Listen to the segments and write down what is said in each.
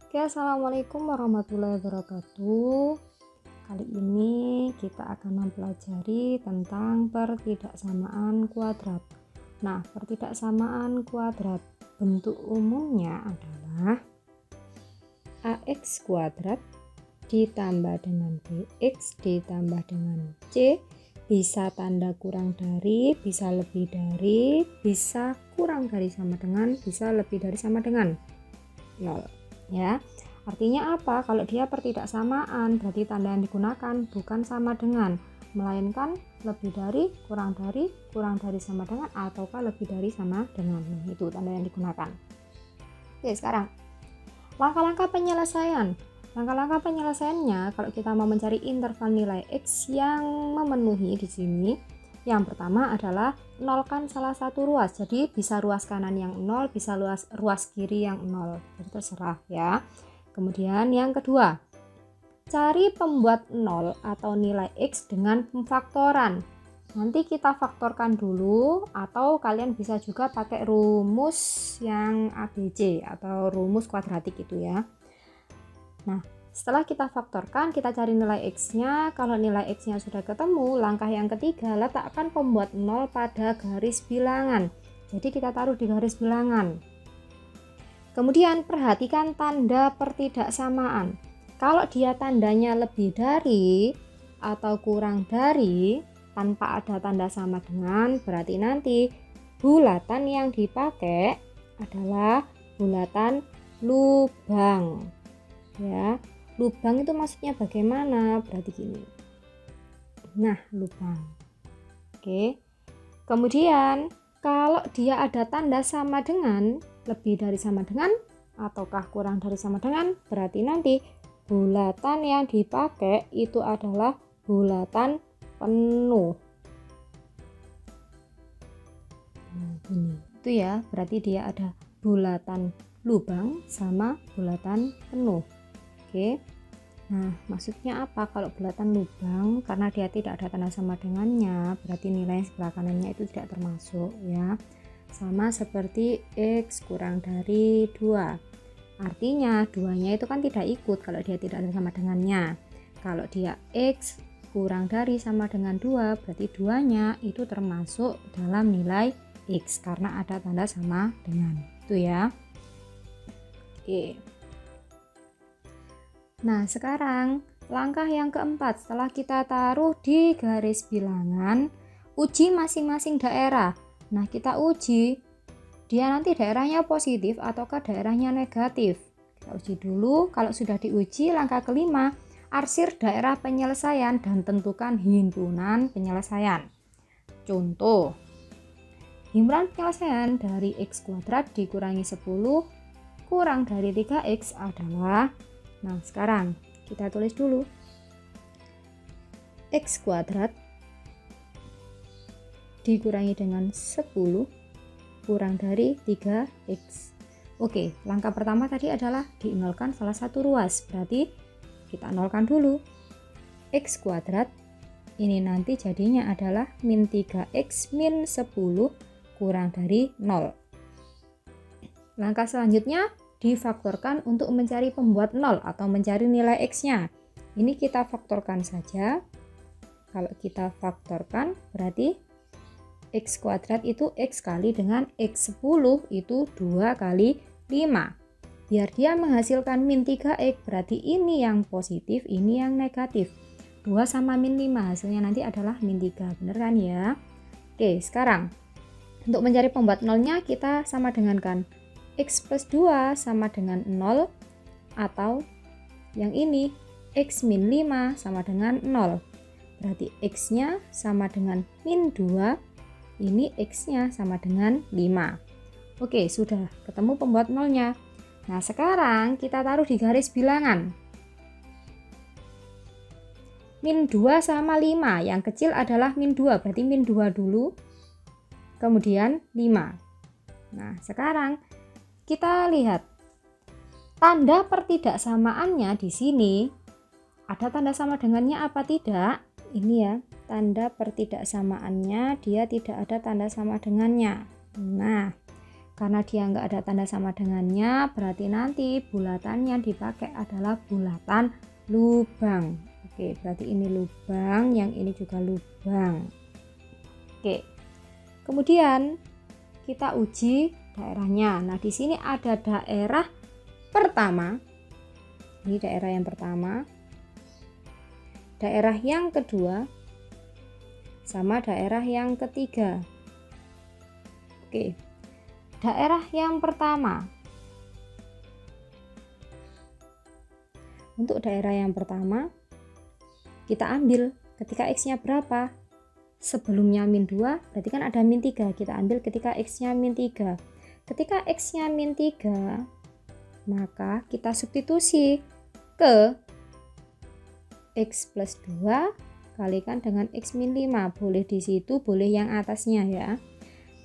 Oke, assalamualaikum warahmatullahi wabarakatuh. Kali ini kita akan mempelajari tentang pertidaksamaan kuadrat. Nah, pertidaksamaan kuadrat bentuk umumnya adalah ax kuadrat ditambah dengan bx ditambah dengan c, bisa tanda kurang dari, bisa lebih dari, bisa kurang dari sama dengan, bisa lebih dari sama dengan 0. Ya, artinya apa? Kalau dia pertidaksamaan, berarti tanda yang digunakan bukan sama dengan, melainkan lebih dari, kurang dari sama dengan, ataukah lebih dari sama dengan. Nah, itu tanda yang digunakan. Oke, sekarang langkah-langkah penyelesaian. Langkah-langkah penyelesaiannya kalau kita mau mencari interval nilai x yang memenuhi di sini, yang pertama adalah nolkan salah satu ruas. Jadi bisa ruas kanan yang 0, bisa ruas kiri yang 0. Jadi terserah ya. Kemudian yang kedua, cari pembuat 0 atau nilai x dengan pemfaktoran. Nanti kita faktorkan dulu, atau kalian bisa juga pakai rumus yang ABC atau rumus kuadratik itu ya. Nah, setelah kita faktorkan, kita cari nilai x-nya. Kalau nilai x-nya sudah ketemu, langkah yang ketiga, letakkan pembuat 0 pada garis bilangan. Jadi kita taruh di garis bilangan. Kemudian perhatikan tanda pertidaksamaan. Kalau dia tandanya lebih dari atau kurang dari, tanpa ada tanda sama dengan, berarti nanti bulatan yang dipakai adalah bulatan lubang. Ya, lubang itu maksudnya bagaimana? Berarti gini. Nah, lubang. Oke. Kemudian kalau dia ada tanda sama dengan, lebih dari sama dengan, ataukah kurang dari sama dengan, berarti nanti bulatan yang dipakai itu adalah bulatan penuh. Nah, ini. Itu ya, berarti dia ada bulatan lubang sama bulatan penuh. Oke. Nah, maksudnya apa kalau bulatan lubang? Karena dia tidak ada tanda sama dengannya, berarti nilai sebelah kanannya itu tidak termasuk ya. Sama seperti x kurang dari 2. Artinya duanya itu kan tidak ikut kalau dia tidak ada sama dengannya. Kalau dia x kurang dari sama dengan 2, berarti duanya itu termasuk dalam nilai x karena ada tanda sama dengan. Itu ya. Oke. Nah, sekarang langkah yang keempat, setelah kita taruh di garis bilangan, uji masing-masing daerah. Nah, kita uji dia nanti daerahnya positif ataukah daerahnya negatif. Kita uji dulu. Kalau sudah diuji, langkah kelima, arsir daerah penyelesaian dan tentukan himpunan penyelesaian. Contoh, himpunan penyelesaian dari x kuadrat dikurangi 10 kurang dari 3x adalah, nah sekarang kita tulis dulu, x kuadrat dikurangi dengan 10 kurang dari 3x. Oke, langkah pertama tadi adalah dinolkan salah satu ruas, berarti kita nolkan dulu. X kuadrat ini nanti jadinya adalah min 3x min 10 kurang dari 0. Langkah selanjutnya difaktorkan untuk mencari pembuat 0 atau mencari nilai x-nya. Ini kita faktorkan saja. Kalau kita faktorkan berarti x kuadrat itu x kali dengan x 10 itu 2 kali 5. Biar dia menghasilkan min 3x, berarti ini yang positif, ini yang negatif. 2 sama min 5 hasilnya nanti adalah min 3, bener kan ya? Oke, sekarang untuk mencari pembuat 0-nya kita sama dengankan x plus 2 sama dengan 0, atau yang ini x min 5 sama dengan 0. Berarti x-nya sama dengan min 2, ini x-nya sama dengan 5. Oke, sudah ketemu pembuat 0-nya. Nah, sekarang kita taruh di garis bilangan. Min 2 sama 5, yang kecil adalah min 2, berarti min 2 dulu, kemudian 5. Nah, sekarang kita lihat tanda pertidaksamaannya di sini. Ada tanda sama dengannya apa tidak? Ini ya, tanda pertidaksamaannya dia tidak ada tanda sama dengannya. Nah, Karena dia nggak ada tanda sama dengannya, berarti nanti bulatan yang dipakai adalah bulatan lubang. Oke, berarti ini lubang, yang ini juga lubang. Oke, kemudian kita uji daerahnya. Nah, di sini ada daerah pertama. Ini daerah yang pertama. Daerah yang kedua sama daerah yang ketiga. Oke. Daerah yang pertama. Untuk daerah yang pertama, kita ambil ketika X-nya berapa? Sebelumnya min 2, berarti kan ada min 3. Kita ambil ketika X-nya min 3. Ketika X-nya min 3, maka kita substitusi ke X plus 2 kalikan dengan X min 5. Boleh di situ, boleh yang atasnya ya.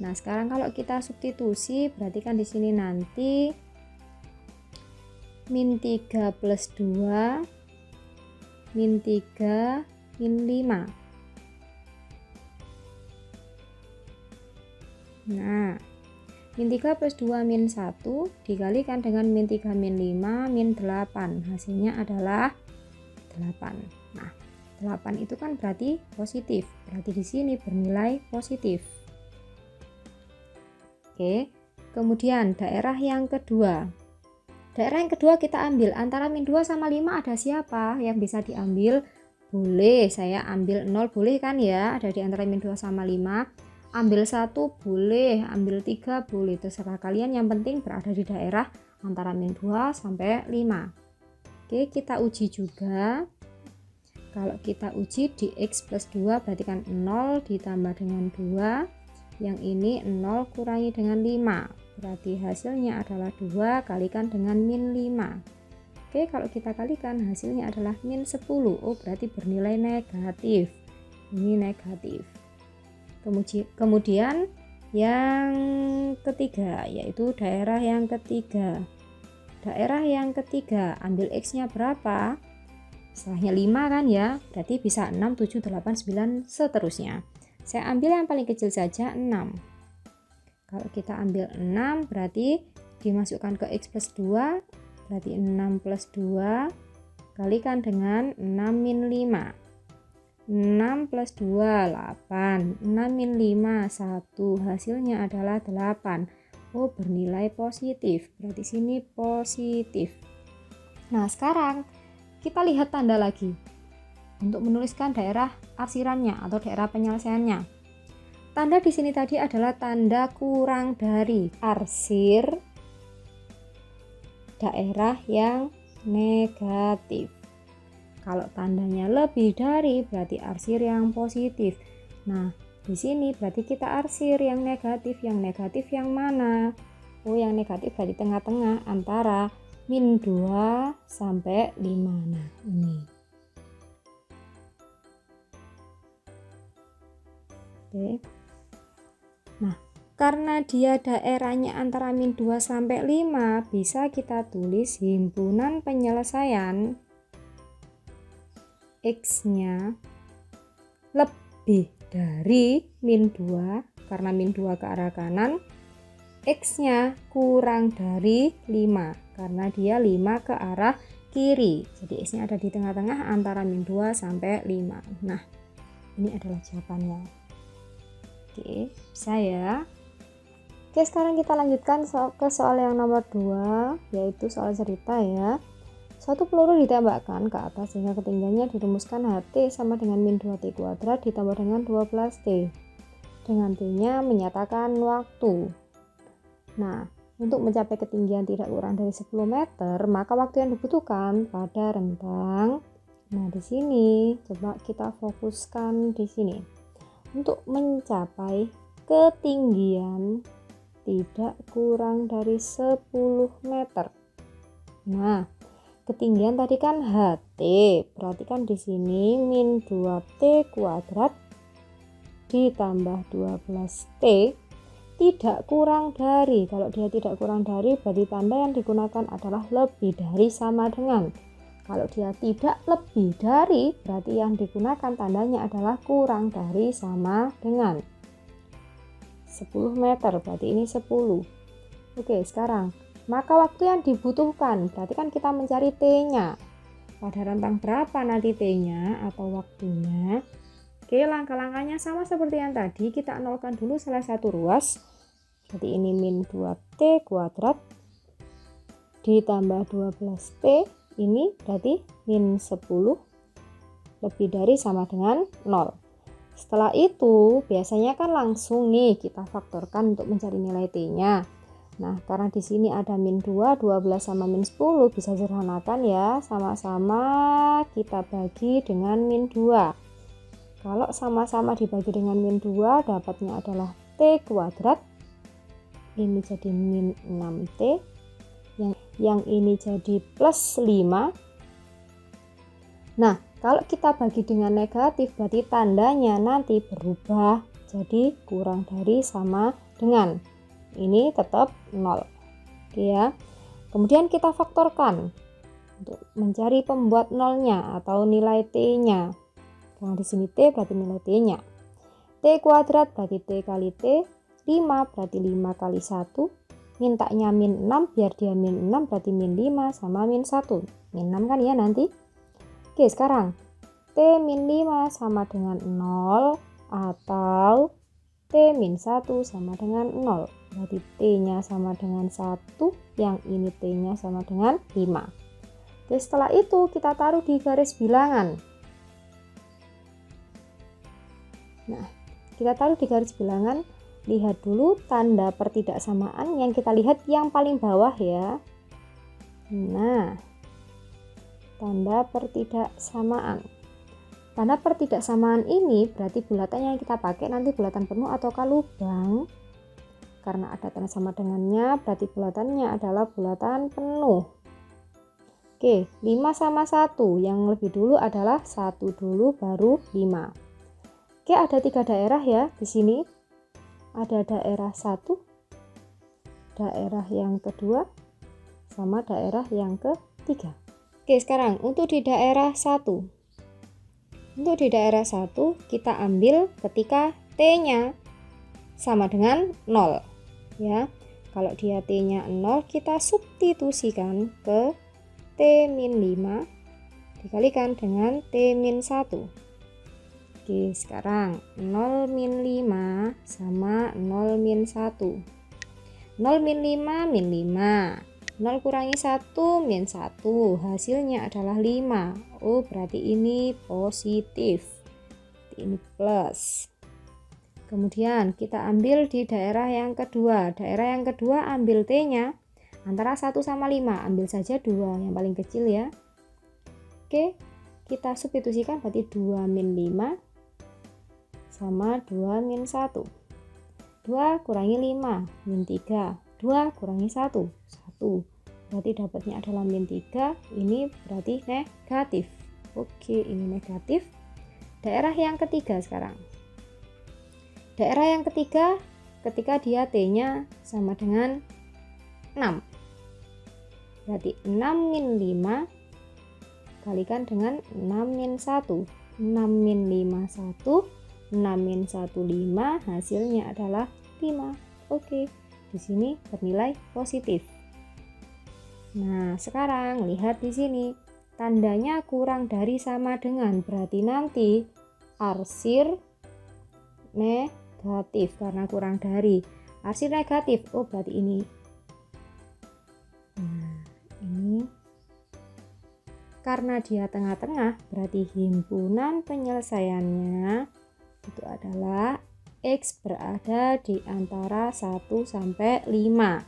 Nah, sekarang kalau kita substitusi, berarti kan di sini nanti min 3 plus 2, min 3, min 5. Nah, min 3 plus 2 min 1 dikalikan dengan min 3 min 5 min 8. Hasilnya adalah 8. Nah, 8 itu kan berarti positif. Berarti di sini bernilai positif. Oke, kemudian daerah yang kedua. Daerah yang kedua kita ambil antara min 2 sama 5 ada siapa yang bisa diambil? Boleh, saya ambil 0 boleh kan ya, ada di antara min 2 sama 5. Ambil 1 boleh, ambil 3 boleh, terserah kalian, yang penting berada di daerah antara min 2 sampai 5. Oke, kita uji juga. Kalau kita uji di X plus 2 berarti kan 0 ditambah dengan 2. Yang ini 0 kurangi dengan 5, berarti hasilnya adalah 2 kalikan dengan min 5. Oke, kalau kita kalikan hasilnya adalah min 10. Oh, berarti bernilai negatif. Ini negatif. Kemudian yang ketiga, yaitu daerah yang ketiga. Daerah yang ketiga, ambil X-nya berapa? Setelahnya 5 kan ya, berarti bisa 6, 7, 8, 9, seterusnya. Saya ambil yang paling kecil saja, 6. Kalau kita ambil 6 berarti dimasukkan ke X plus 2, berarti 6 plus 2 kalikan dengan 6 min 5. 6 plus 2, 8. 6 min 5, 1. Hasilnya adalah 8. Oh, bernilai positif. Berarti sini positif. Nah, sekarang kita lihat tanda lagi untuk menuliskan daerah arsirannya atau daerah penyelesaiannya. Tanda di sini tadi adalah tanda kurang dari, arsir daerah yang negatif. Kalau tandanya lebih dari berarti arsir yang positif. Nah, di sini berarti kita arsir yang negatif. Yang negatif yang mana? Oh, yang negatif dari tengah-tengah antara min 2 sampai 5. Nah, ini. Oke. Nah, karena dia daerahnya antara min 2 sampai 5, bisa kita tulis himpunan penyelesaian X-nya lebih dari min 2, karena min 2 ke arah kanan, X-nya kurang dari 5, karena dia 5 ke arah kiri. Jadi X-nya ada di tengah-tengah antara min 2 sampai 5. Nah, ini adalah jawabannya. Oke, bisa ya. Oke, sekarang kita lanjutkan ke soal yang nomor 2, yaitu soal cerita ya. Suatu peluru ditembakkan ke atas sehingga ketinggiannya dirumuskan HT sama dengan min 2T kuadrat ditambah dengan 12T. Dengan T-nya menyatakan waktu. Nah, untuk mencapai ketinggian tidak kurang dari 10 meter, maka waktu yang dibutuhkan pada rentang. Nah, di sini coba kita fokuskan di sini. Untuk mencapai ketinggian tidak kurang dari 10 meter. Nah, ketinggian tadi kan HT, berarti kan di sini min 2T kuadrat ditambah 12T tidak kurang dari. Kalau dia tidak kurang dari, berarti tanda yang digunakan adalah lebih dari sama dengan. Kalau dia tidak lebih dari, berarti yang digunakan tandanya adalah kurang dari sama dengan 10 meter, berarti ini 10. Oke, sekarang maka waktu yang dibutuhkan, berarti kan kita mencari T-nya. Pada rentang berapa nanti T-nya atau waktunya? Oke, langkah-langkahnya sama seperti yang tadi. Kita nolkan dulu salah satu ruas. Jadi ini min 2T kuadrat ditambah 12T. Ini berarti min 10 lebih dari sama dengan 0. Setelah itu biasanya kan langsung nih kita faktorkan untuk mencari nilai T-nya. Nah, karena di sini ada min 2, 12 sama min 10 bisa sederhanakan ya. Sama-sama kita bagi dengan min 2. Kalau sama-sama dibagi dengan min 2, dapatnya adalah T kuadrat. Ini jadi min 6T. Yang ini jadi plus 5. Nah, kalau kita bagi dengan negatif, berarti tandanya nanti berubah jadi kurang dari sama dengan. Ini tetap 0. Oke ya. Kemudian kita faktorkan untuk mencari pembuat nolnya atau nilai T-nya. Karena di sini T berarti nilai T-nya. T kuadrat berarti T kali T, 5 berarti 5 kali 1. Mintanya min 6, biar dia min 6 berarti min 5 sama min 1. Min 6 kan ya nanti. Oke, sekarang T min 5 sama dengan 0 atau T min 1 sama dengan 0. Berarti T-nya sama dengan 1, yang ini T-nya sama dengan 5. Oke, setelah itu kita taruh di garis bilangan. Nah, kita taruh di garis bilangan. Lihat dulu tanda pertidaksamaan yang kita lihat yang paling bawah ya. Nah, tanda pertidaksamaan. Tanda pertidaksamaan ini berarti bulatan yang kita pakai nanti bulatan penuh ataukah lubang. Karena ada tanda sama dengannya, berarti bulatannya adalah bulatan penuh. Oke, 5 sama 1. Yang lebih dulu adalah 1 dulu baru 5. Oke, ada 3 daerah ya di sini. Ada daerah 1, daerah yang kedua, sama daerah yang ketiga. Oke, sekarang untuk di daerah 1. Untuk di daerah 1 kita ambil ketika T-nya sama dengan 0 ya. Kalau dia T-nya 0, kita substitusikan ke T-5 dikalikan dengan T-1. Oke, sekarang 0 min 5 sama 0 min 1. 0 min 5 min 5. 0 kurangi 1 min 1. Hasilnya adalah 5. Oh, berarti ini positif. Ini plus. Kemudian kita ambil di daerah yang kedua. Daerah yang kedua ambil T-nya antara 1 sama 5. Ambil saja 2 yang paling kecil ya. Oke, kita substitusikan berarti 2 min 5 sama 2 min 1. 2 kurangi 5 min 3. 2 kurangi 1 1. Berarti dapatnya adalah min 3. Ini berarti negatif. Oke, ini negatif. Daerah yang ketiga sekarang. Daerah yang ketiga ketika dia T-nya sama dengan 6. Berarti 6 min 5 kalikan dengan 6 min 1. 6 min 5 1. 6 min 1 5. Hasilnya adalah 5. Oke, di sini bernilai positif. Nah, sekarang lihat di sini. Tandanya kurang dari sama dengan, berarti nanti arsir negatif karena kurang dari. Arsir negatif. Oh, berarti ini. Nah, ini karena dia tengah-tengah, berarti himpunan penyelesaiannya itu adalah X berada di antara 1 sampai 5.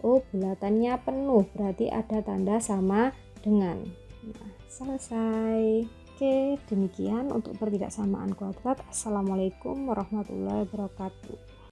Oh, bulatannya penuh, berarti ada tanda sama dengan. Nah, selesai. Oke, demikian untuk pertidaksamaan kuadrat. Assalamualaikum warahmatullahi wabarakatuh.